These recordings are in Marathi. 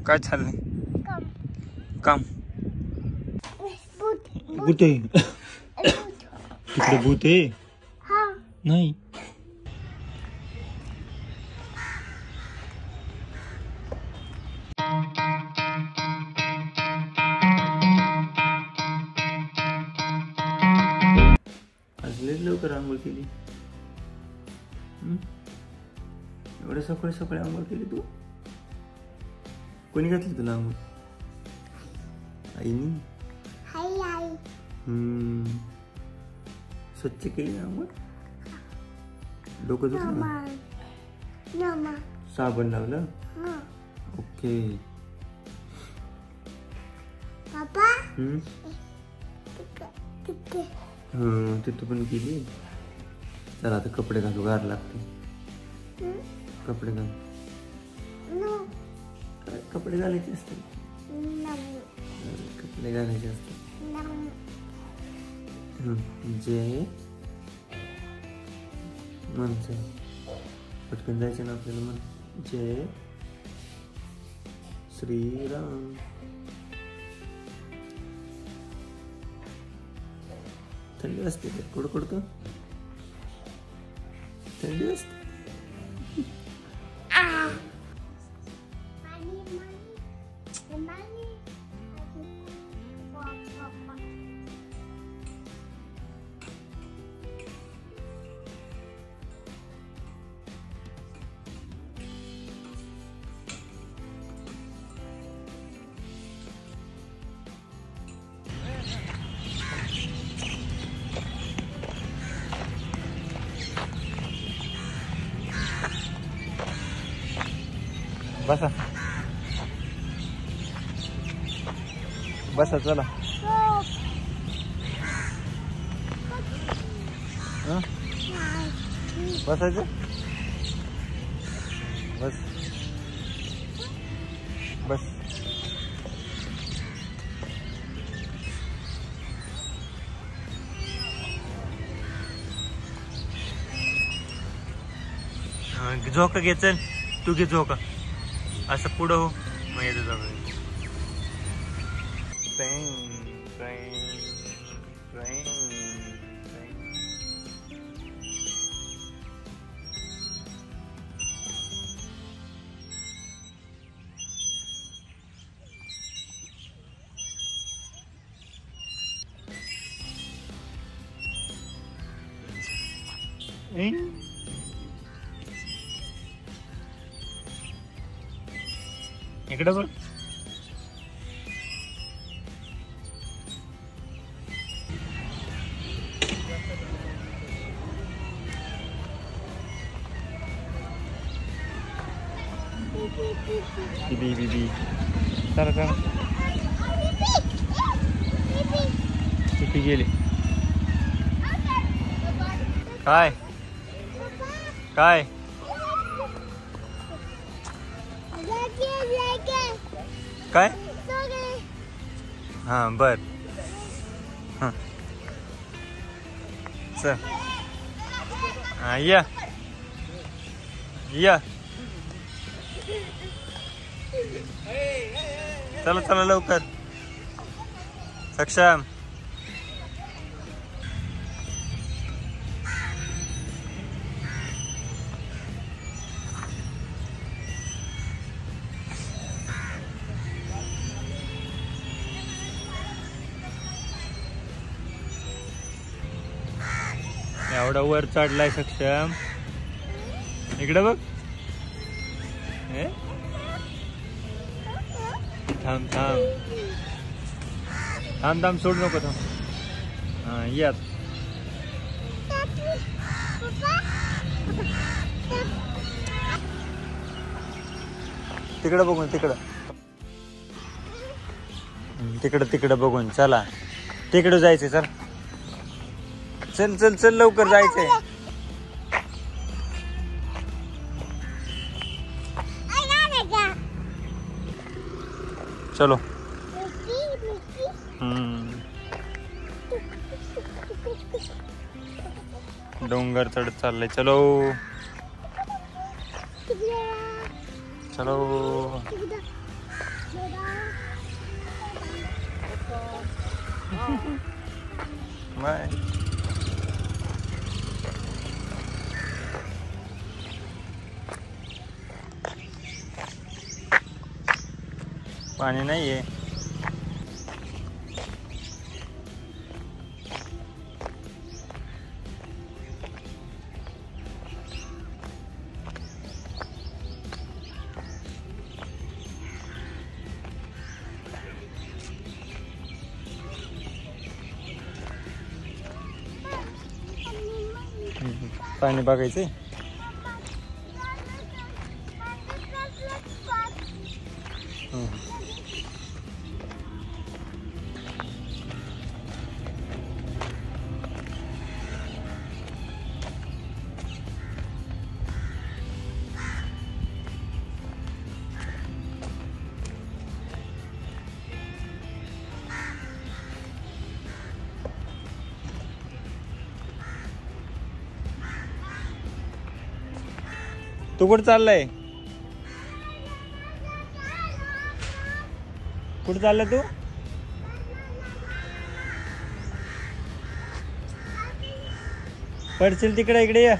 काय चाललंय? काम कुठे? तिकडे भूत आहे? नाही. आज लय लवकर आंघोळ केली. एवढ्या सकाळी सकाळी आंघोळ केली तू? कोणी घातली तुला आंघोळ? आईनी? स्वच्छ केली आंघोळ? डोकं धुतलं? साबण लावलं? ओके. तिथं पण केली. चला आता कपडे घालू, गार लागते. कपडे घाल. कपडे घालायचे असतात. कपडे घालायचे असतात. जय म्हणचं पटकन जायचं ना आपल्याला. म्हण जय श्रीराम. थंडी असते का? कडकडतं थंडी असते. बसा बसा चला. बसायचं? बस बस. झोका घे. चल तू घे झोका. असं पुढं हो, मग येतं जाऊ. इकडे बघ. बीबी चला चला. किती गेली? काय काय? काय? हा बर. हा चल. हा या या. चला चला लवकर. सक्षम. एवढा वर चढलाय सक्षम. इकडे बघ. थांब थांब थांब थांब. सोड नको. थांब. हा यात. तिकडं बघून तिकडं तिकडं तिकडं बघून. चला तिकडं जायचं. चल चल चल चल लवकर जायचंय. चलो. डोंगर चढत चाललंय. चलो चलो बाय. पाणी नाहीये. पाणी बघायचंय. तू कुठं चाललाय? कुठं चाललाय तू? पडशील तिकडे. इकडे या.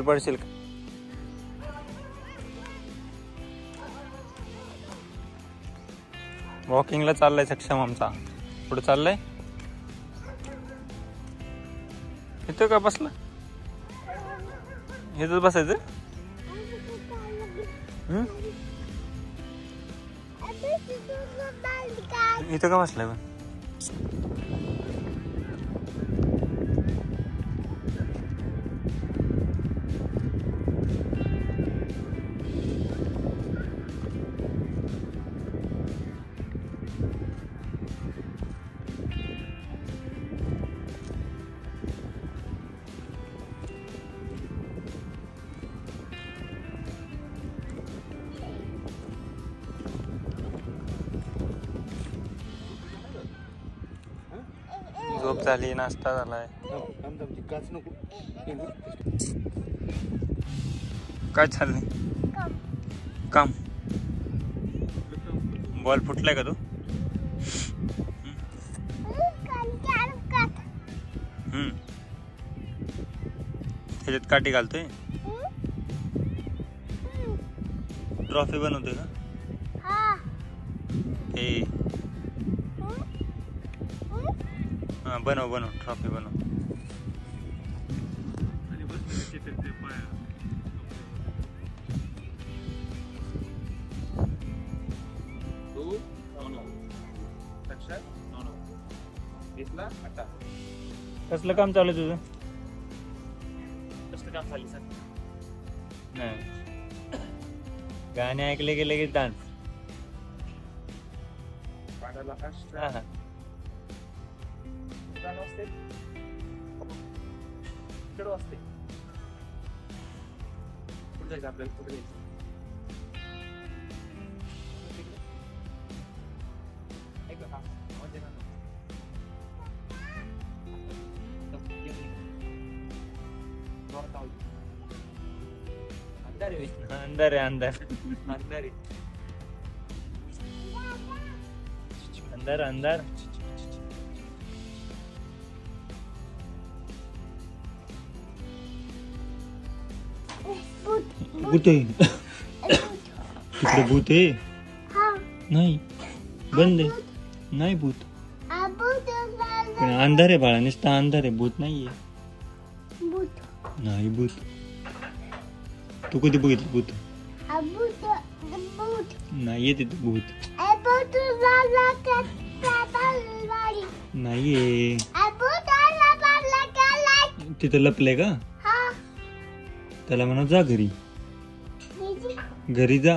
पडशील. वॉकिंगला चाललाय सक्षम आमचा. कुठं चाललाय? इथं का बसला? इथं बसायचं? इथं का बसलाय पण? झोप झाली, नाश्ता झालाय. काय चाललंय? काम. बॉल फुटलाय का तू? त्याच्यात काठी घालतोय. ट्रॉफी बनवतोय का? बनव ट्रॉफी बनव. कसलं काम चालू तुझं? कसलं काम चालू? नाही, गाणे ऐकले गेले की डान्स. अंदर है अंदर अंदर अंदर अंदर. भूत आहे तिकडे. भूत आहे? नाही, बंद आहे. नाही भूत. अंधार आहे बाळा, नुसता अंधार आहे. भूत नाहीये. नाही भूत. तू कधी बघितलं भूत? नाहीये तिथे भूत. नाहीये तिथं. लपले का? त्याला म्हणा जा घरी. घरी जा.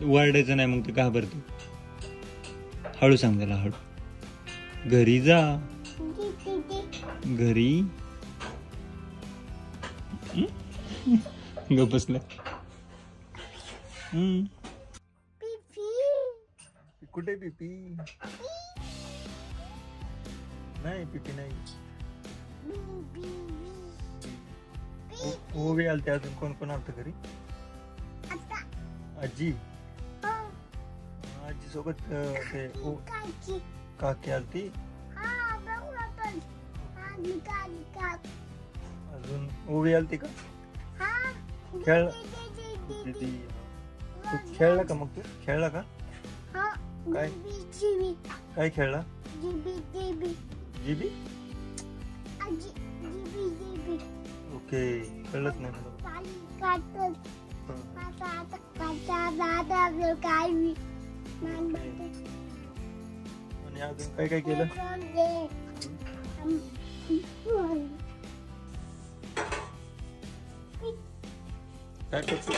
वरडायचं नाही मग ते घाबरतो. हळू सांग त्याला, हळू. घरी जा. घरी ग बसल्या. कुठे पिपी? नाही पिपी नाही. ओवी आलते. अजून कोण कोण आलत घरी? आजी. आजी सोबत ते काकी आलती. अजून ओवी आलती का? खेळ दीदी. तू खेळला का? मग तू खेळला का? काय काय खेळला? जीबी. ओके, कळलंच नाही मला. आणि अजून काय काय केलं? काय करतो?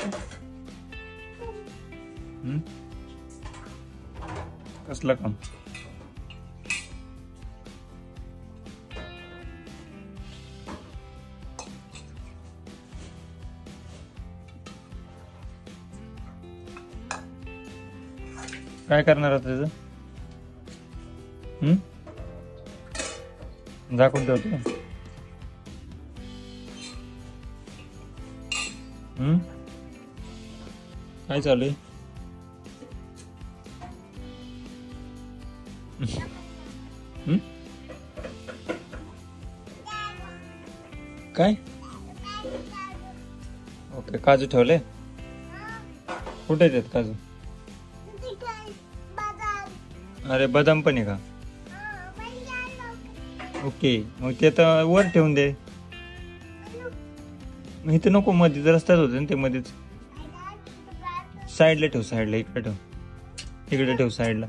कसलं काम? काय करणार होता त्याचं? दाखवून ठेवतो. काय चालू आहे? काय? ओके, काजू ठेवले. कुठे आहेत काजू? अरे बदाम पण आहे का? ओके, मग ते तर वर ठेवून दे. मग इथे नको, मध्ये रस्त्यात होते ना ते, मध्येच. साईडला ठेव, साईडला. इकडे ठेव, इकडे ठेव साईडला.